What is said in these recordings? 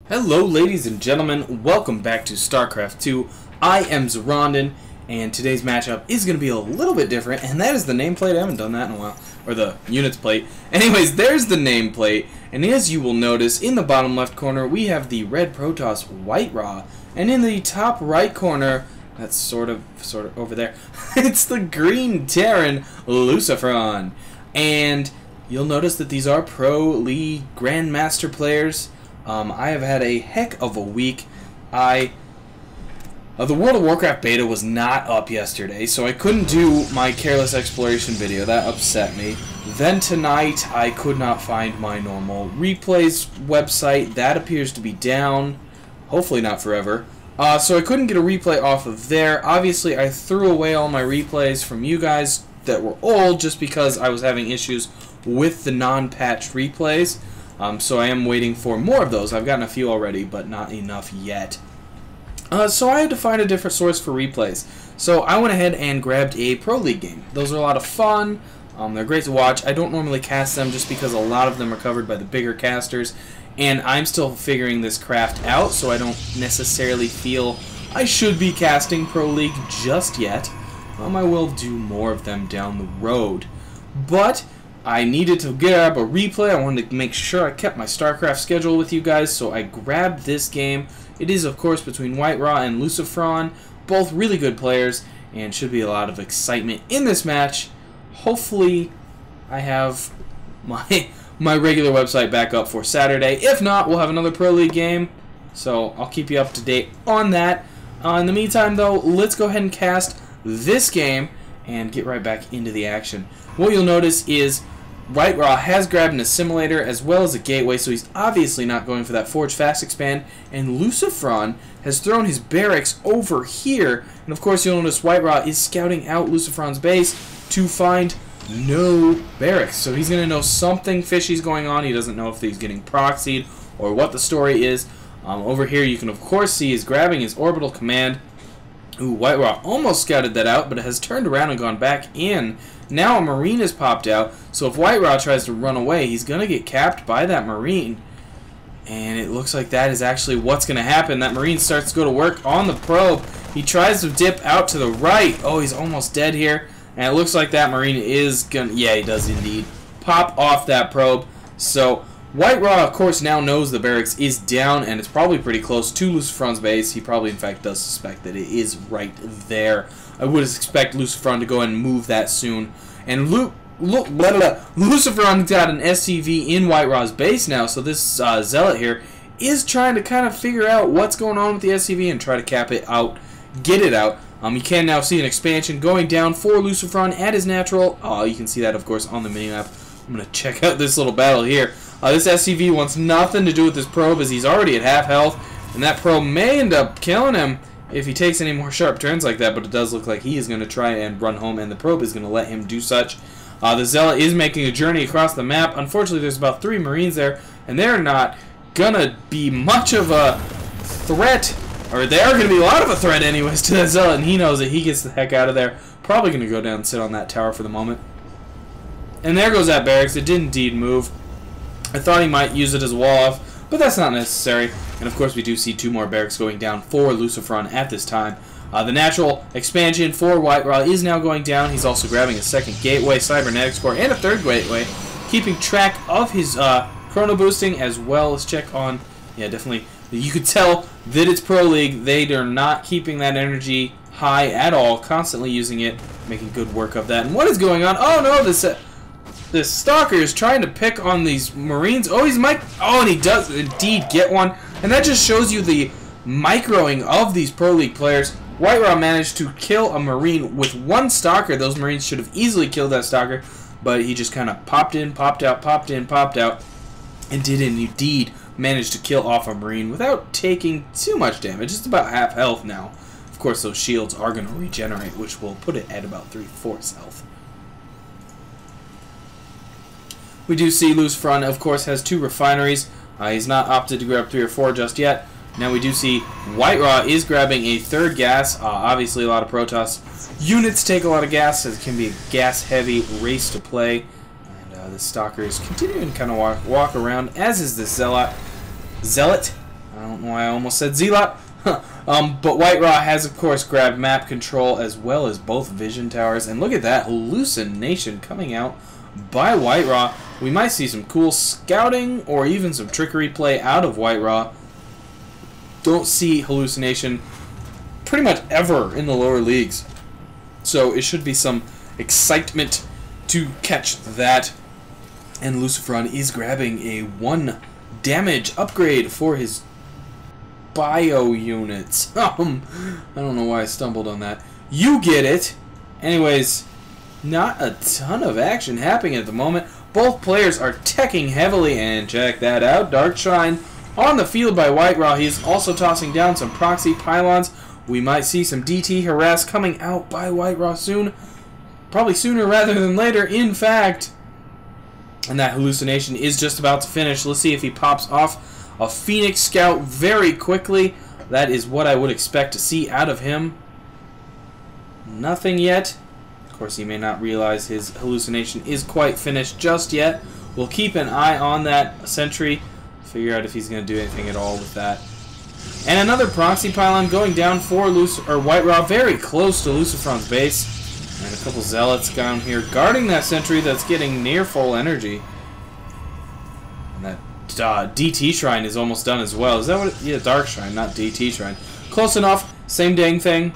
Hello ladies and gentlemen, welcome back to Starcraft 2. I am Zoronden, and today's matchup is going to be a little bit different, and that is the nameplate. I haven't done that in a while. Or the units plate. Anyways, there's the nameplate, and as you will notice, in the bottom left corner, we have the red Protoss WhiteRa, and in the top right corner, that's sort of over there, it's the green Terran LucifroN. And you'll notice that these are Pro League Grandmaster players. I have had a heck of a week. The World of Warcraft beta was not up yesterday, so I couldn't do my careless exploration video. That upset me. Then tonight, I could not find my normal replays website. That appears to be down. Hopefully not forever. So I couldn't get a replay off of there. Obviously, I threw away all my replays from you guys that were old just because I was having issues with the non-patched replays. So I am waiting for more of those. I've gotten a few already, but not enough yet. So I had to find a different source for replays. So I went ahead and grabbed a Pro League game. Those are a lot of fun. They're great to watch. I don't normally cast them just because a lot of them are covered by the bigger casters. And I'm still figuring this craft out, so I don't necessarily feel I should be casting Pro League just yet. I will do more of them down the road. But I needed to grab a replay. I wanted to make sure I kept my StarCraft schedule with you guys, so I grabbed this game. It is, of course, between WhiteRa and LucifroN, both really good players, and should be a lot of excitement in this match. Hopefully, I have my regular website back up for Saturday. If not, we'll have another Pro League game, so I'll keep you up to date on that. In the meantime, though, let's go ahead and cast this game and get right back into the action. What you'll notice is WhiteRa has grabbed an assimilator as well as a gateway, so he's obviously not going for that Forge Fast expand. And LucifroN has thrown his barracks over here, and of course you'll notice WhiteRa is scouting out LucifroN's base to find no barracks. So he's going to know something fishy's going on. He doesn't know if he's getting proxied or what the story is. Over here you can of course see he's grabbing his orbital command. Ooh, WhiteRa almost scouted that out, but it has turned around and gone back in. Now a Marine has popped out, so if WhiteRa tries to run away, he's going to get capped by that Marine. And it looks like that is actually what's going to happen. That Marine starts to go to work on the probe. He tries to dip out to the right. Oh, he's almost dead here. And it looks like that Marine is going to, yeah, he does indeed, pop off that probe. So WhiteRa, of course, now knows the barracks is down, and it's probably pretty close to LucifroN's base. He probably, in fact, does suspect that it is right there. I would expect LucifroN to go ahead and move that soon. And LucifroN got an SCV in WhiteRa's base now, so this Zealot here is trying to kind of figure out what's going on with the SCV and try to cap it out, get it out. You can now see an expansion going down for LucifroN at his natural. You can see that, of course, on the minimap. I'm going to check out this little battle here. This SCV wants nothing to do with this probe as he's already at half health, and that probe may end up killing him if he takes any more sharp turns like that, but it does look like he is going to try and run home, and the probe is going to let him do such. The Zealot is making a journey across the map. Unfortunately, there's about 3 Marines there, and they're not going to be much of a threat, or they are going to be a lot of a threat anyways to that Zealot, and he knows that he gets the heck out of there. Probably going to go down and sit on that tower for the moment. And there goes that barracks. It did indeed move. I thought he might use it as a wall-off, but that's not necessary. And of course we do see 2 more barracks going down for LucifroN at this time. The natural expansion for WhiteRa is now going down. He's also grabbing a second gateway, cybernetics core, and a third gateway, keeping track of his chrono boosting as well as check on, yeah, definitely, you could tell that it's Pro League. They are not keeping that energy high at all, constantly using it, making good work of that. And what is going on? Oh no, this Stalker is trying to pick on these Marines. Oh, and he does indeed get one. And that just shows you the microing of these Pro League players. WhiteRa managed to kill a Marine with 1 Stalker. Those Marines should have easily killed that Stalker, but he just kind of popped in, popped out, popped in, popped out, and did indeed manage to kill off a Marine without taking too much damage. It's about half health now. Of course, those shields are going to regenerate, which will put it at about 3/4 health. We do see LucifroN, of course, has 2 refineries. He's not opted to grab 3 or 4 just yet. Now we do see WhiteRa is grabbing a 3rd gas. Obviously, a lot of Protoss units take a lot of gas, as it can be a gas-heavy race to play. And the Stalker is continuing to kind of walk around, as is the Zealot. I don't know why I almost said Zealot. But WhiteRa has, of course, grabbed map control as well as both vision towers. And look at that hallucination coming out by WhiteRa. We might see some cool scouting or even some trickery play out of WhiteRa. Don't see hallucination pretty much ever in the lower leagues. So it should be some excitement to catch that. And LucifroN is grabbing a 1 damage upgrade for his bio units. I don't know why I stumbled on that. You get it. Anyways, not a ton of action happening at the moment. Both players are teching heavily, and check that out. Dark Shrine on the field by WhiteRa. He's also tossing down some proxy pylons. We might see some DT harass coming out by WhiteRa soon. Probably sooner rather than later, in fact. And that hallucination is just about to finish. Let's see if he pops off a Phoenix Scout very quickly. That is what I would expect to see out of him. Nothing yet. Of course, he may not realize his hallucination is quite finished just yet. We'll keep an eye on that sentry. Figure out if he's going to do anything at all with that. And another proxy pylon going down for WhiteRa, very close to LucifroN's base. And a couple zealots down here guarding that sentry that's getting near full energy. And that DT Shrine is almost done as well. Is that what yeah, Dark Shrine, not DT Shrine. Close enough. Same dang thing.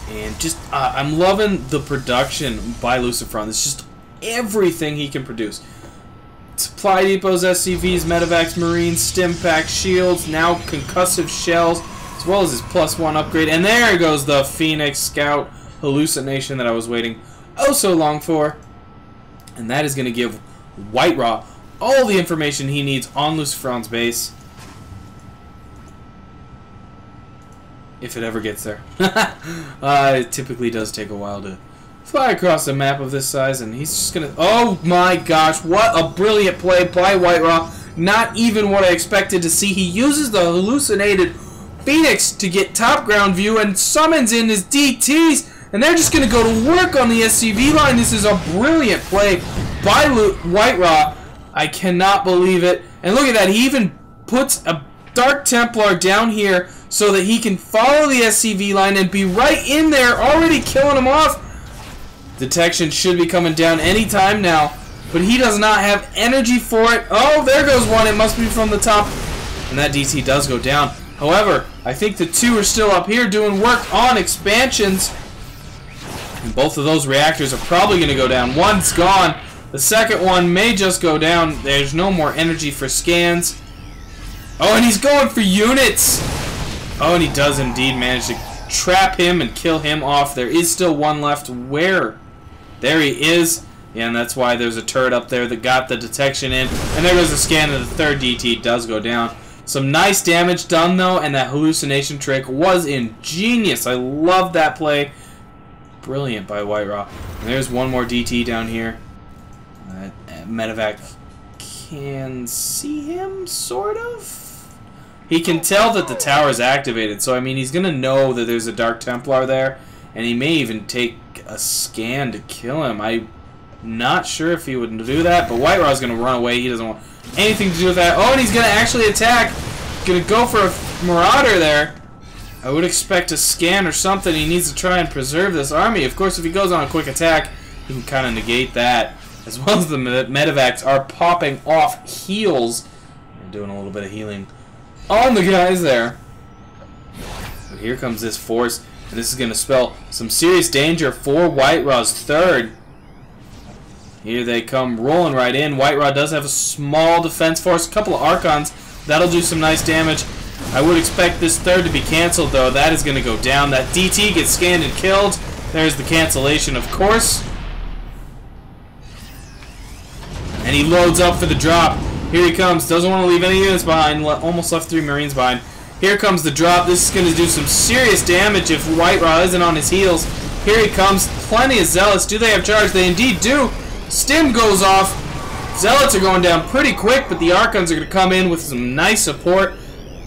And just, I'm loving the production by LucifroN. It's just everything he can produce. Supply depots, SCVs, medevacs, marines, stim packs, shields, now concussive shells, as well as his +1 upgrade. And there goes the Phoenix Scout hallucination that I was waiting oh so long for. And that is going to give WhiteRa all the information he needs on LucifroN's base. If it ever gets there. It typically does take a while to fly across a map of this size, and he's just gonna... Oh my gosh, what a brilliant play by WhiteRa. Not even what I expected to see. He uses the hallucinated Phoenix to get top ground view and summons in his DTs, and they're just gonna go to work on the SCV line. This is a brilliant play by WhiteRa. I cannot believe it. And look at that, he even puts a Dark Templar down here so that he can follow the SCV line and be right in there, already killing him off. Detection should be coming down any time now, but he does not have energy for it. Oh, there goes one. It must be from the top. And that DT does go down. However, I think the two are still up here doing work on expansions. And both of those reactors are probably going to go down. One's gone. The second one may just go down. There's no more energy for scans. Oh, and he's going for units. Oh, and he does indeed manage to trap him and kill him off. There is still one left. Where? There he is. Yeah, and that's why there's a turret up there that got the detection in. And there goes the scan, and the third DT does go down. Some nice damage done, though, and that hallucination trick was ingenious. I love that play. Brilliant by WhiteRa. And there's one more DT down here. Medevac can see him, sort of? He can tell that the tower is activated, so I mean he's gonna know that there's a Dark Templar there, and he may even take a scan to kill him. I'm not sure if he would do that, but WhiteRa's gonna run away. He doesn't want anything to do with that. Oh, and he's gonna actually attack. Gonna go for a Marauder there. I would expect a scan or something. He needs to try and preserve this army. Of course, if he goes on a quick attack, he can kind of negate that. As well as the medevacs are popping off heals. They're doing a little bit of healing on the guys there. But here comes this force, and this is going to spell some serious danger for WhiteRa's third. Here they come rolling right in. WhiteRa does have a small defense force, a couple of Archons. That'll do some nice damage. I would expect this third to be canceled, though. That is going to go down. That DT gets scanned and killed. There's the cancellation, of course. And he loads up for the drop. Here he comes. Doesn't want to leave any units behind. Almost left 3 Marines behind. Here comes the drop. This is going to do some serious damage if WhiteRa isn't on his heels. Here he comes. Plenty of Zealots. Do they have charge? They indeed do. Stim goes off. Zealots are going down pretty quick, but the Archons are going to come in with some nice support.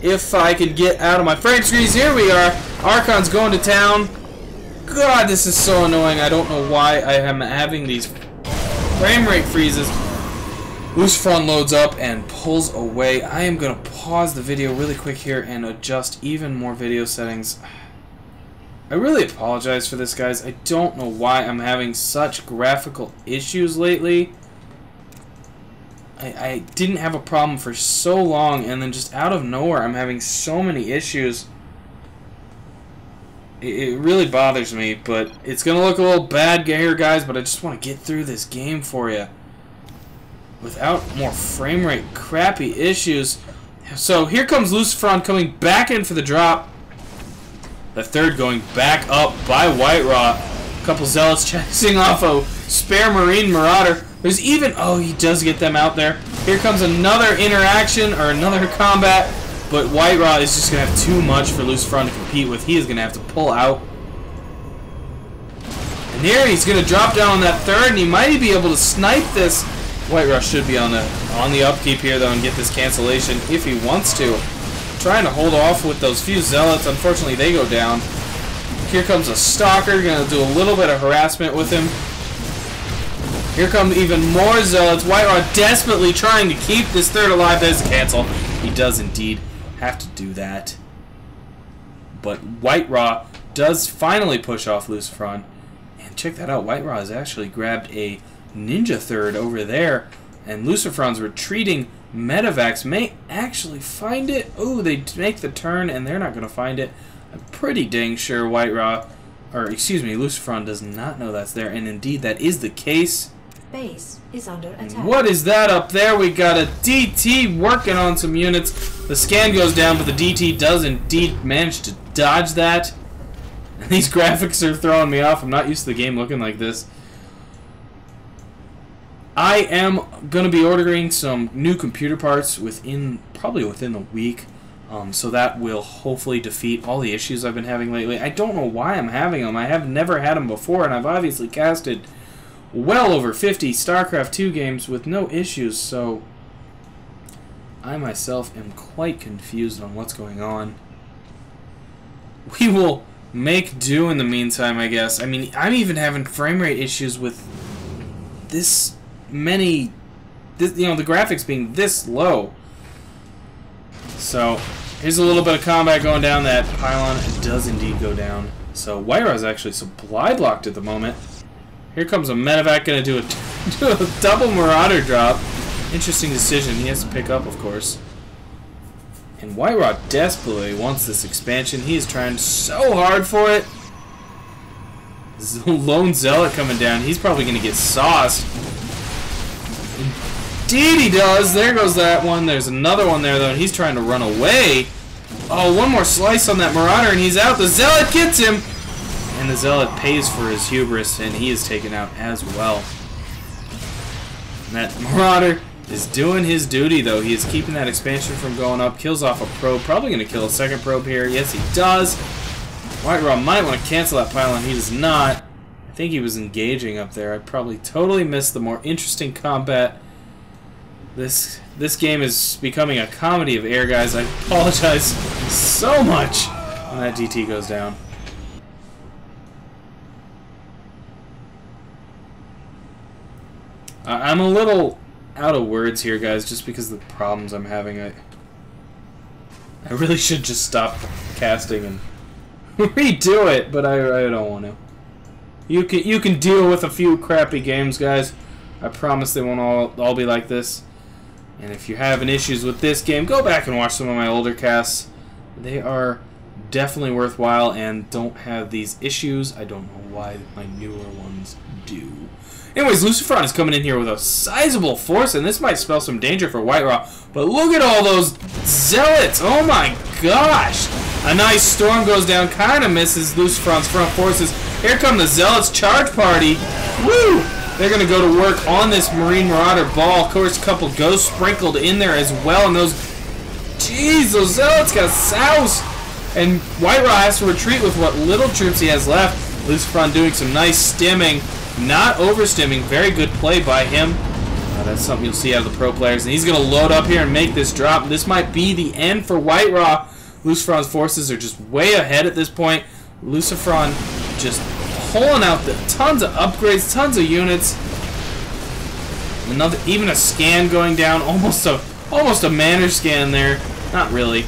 If I can get out of my frame screens. Here we are. Archons going to town. God, this is so annoying. I don't know why I am having these frame rate freezes. LucifroN loads up and pulls away. I am going to pause the video really quick here and adjust even more video settings. I really apologize for this, guys. I don't know why I'm having such graphical issues lately. I didn't have a problem for so long, and then just out of nowhere I'm having so many issues. It really bothers me, but it's going to look a little bad here, guys, but I just want to get through this game for you without more frame rate crappy issues. So here comes LucifroN coming back in for the drop. The third going back up by WhiteRa. A couple zealots chasing off a spare Marine Marauder. There's even... oh, he does get them out there. Here comes another interaction, or another combat. But WhiteRa is just going to have too much for LucifroN to compete with. He is going to have to pull out. And here he's going to drop down on that third, and he might be able to snipe this. WhiteRa should be on the upkeep here, though, and get this cancellation if he wants to. Trying to hold off with those few zealots. Unfortunately, they go down. Here comes a stalker, going to do a little bit of harassment with him. Here come even more zealots. WhiteRa desperately trying to keep this third alive. There's a cancel. He does indeed have to do that. But WhiteRa does finally push off LucifroN. And check that out. WhiteRa has actually grabbed a ninja third over there. And LucifroN's retreating medevacs may actually find it. Oh, they make the turn and they're not going to find it. I'm pretty dang sure WhiteRa, or excuse me, LucifroN does not know that's there. And indeed, that is the case. Base is under attack. What is that up there? We got a DT working on some units. The scan goes down, but the DT does indeed manage to dodge that. And these graphics are throwing me off. I'm not used to the game looking like this. I am going to be ordering some new computer parts probably within the week. So that will hopefully defeat all the issues I've been having lately. I don't know why I'm having them. I have never had them before, and I've obviously casted well over 50 Starcraft 2 games with no issues, so I myself am quite confused on what's going on. We will make do in the meantime, I guess. I mean, I'm even having frame rate issues with this many, the graphics being this low. So, here's a little bit of combat going down. That pylon does indeed go down. So, WhiteRa is actually supply blocked at the moment. Here comes a medevac, going to do a double Marauder drop. Interesting decision. He has to pick up, of course. And WhiteRa desperately wants this expansion. He is trying so hard for it. This is a lone zealot coming down. He's probably going to get sauced. Indeed he does. There goes that one. There's another one there, though, and he's trying to run away. Oh, one more slice on that Marauder, and he's out. The zealot gets him. And the zealot pays for his hubris, and he is taken out as well. And that Marauder is doing his duty, though. He is keeping that expansion from going up. Kills off a probe. Probably going to kill a second probe here. Yes, he does. WhiteRa might want to cancel that pylon. He does not. I think he was engaging up there. I probably totally missed the more interesting combat. This game is becoming a comedy of air, guys. I apologize so much when that DT goes down. I'm a little out of words here, guys, just because of the problems I'm having. I really should just stop casting and redo it, but I don't want to. You can deal with a few crappy games, guys. I promise they won't all be like this. And if you're having issues with this game, go back and watch some of my older casts. They are definitely worthwhile and don't have these issues. I don't know why my newer ones do. Anyways, LucifroN is coming in here with a sizable force, and this might spell some danger for WhiteRa. But look at all those zealots! Oh my gosh! A nice storm goes down, kind of misses LucifroN's front forces. Here come the zealots charge party. Woo! They're going to go to work on this Marine Marauder ball. Of course, a couple ghosts sprinkled in there as well, and those... Jeez, those zealots got soused! And WhiteRa has to retreat with what little troops he has left. LucifroN doing some nice stimming. Not overstimming. Very good play by him. That's something you'll see out of the pro players. And he's going to load up here and make this drop. This might be the end for WhiteRa. LucifroN's forces are just way ahead at this point. LucifroN just pulling out tons of upgrades, tons of units. Another, even a scan going down, almost a manner scan there. Not really.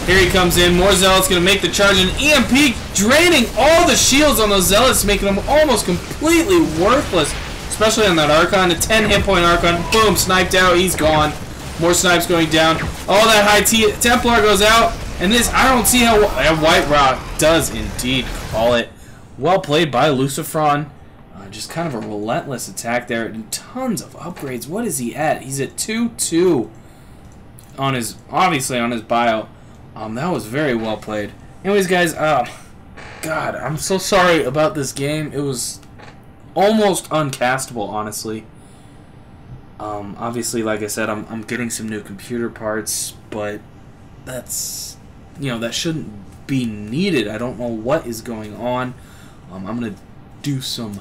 Here he comes in. More Zealots going to make the charge. And EMP draining all the shields on those Zealots, making them almost completely worthless. Especially on that Archon. A 10 hit point Archon. Boom, sniped out. He's gone. More snipes going down. All that high Templar goes out. And this, I don't see how WhiteRa does indeed call it. Well played by LucifroN. Just kind of a relentless attack there. And tons of upgrades. What is he at? He's at 2-2 on his, obviously on his bio. That was very well played. Anyways, guys, God, I'm so sorry about this game. It was almost uncastable, honestly. Obviously, like I said, I'm getting some new computer parts, but that's, you know, that shouldn't be needed. I don't know what is going on. I'm gonna do some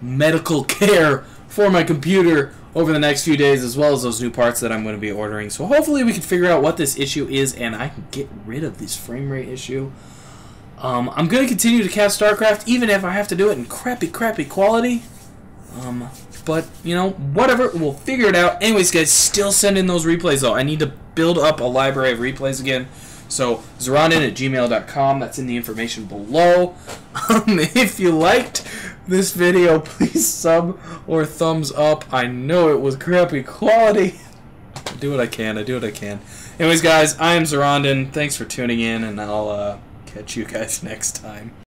medical care for my computer over the next few days, as well as those new parts that I'm going to be ordering. So hopefully we can figure out what this issue is, and I can get rid of this frame rate issue. I'm going to continue to cast Starcraft, even if I have to do it in crappy quality. But, you know, whatever, we'll figure it out. Anyways, guys, still send in those replays, though. I need to build up a library of replays again. So, Zoronden@gmail.com. That's in the information below. If you liked this video, please sub or thumbs up. I know it was crappy quality. I do what I can. Anyways, guys, I am Zoronden. Thanks for tuning in, and I'll catch you guys next time.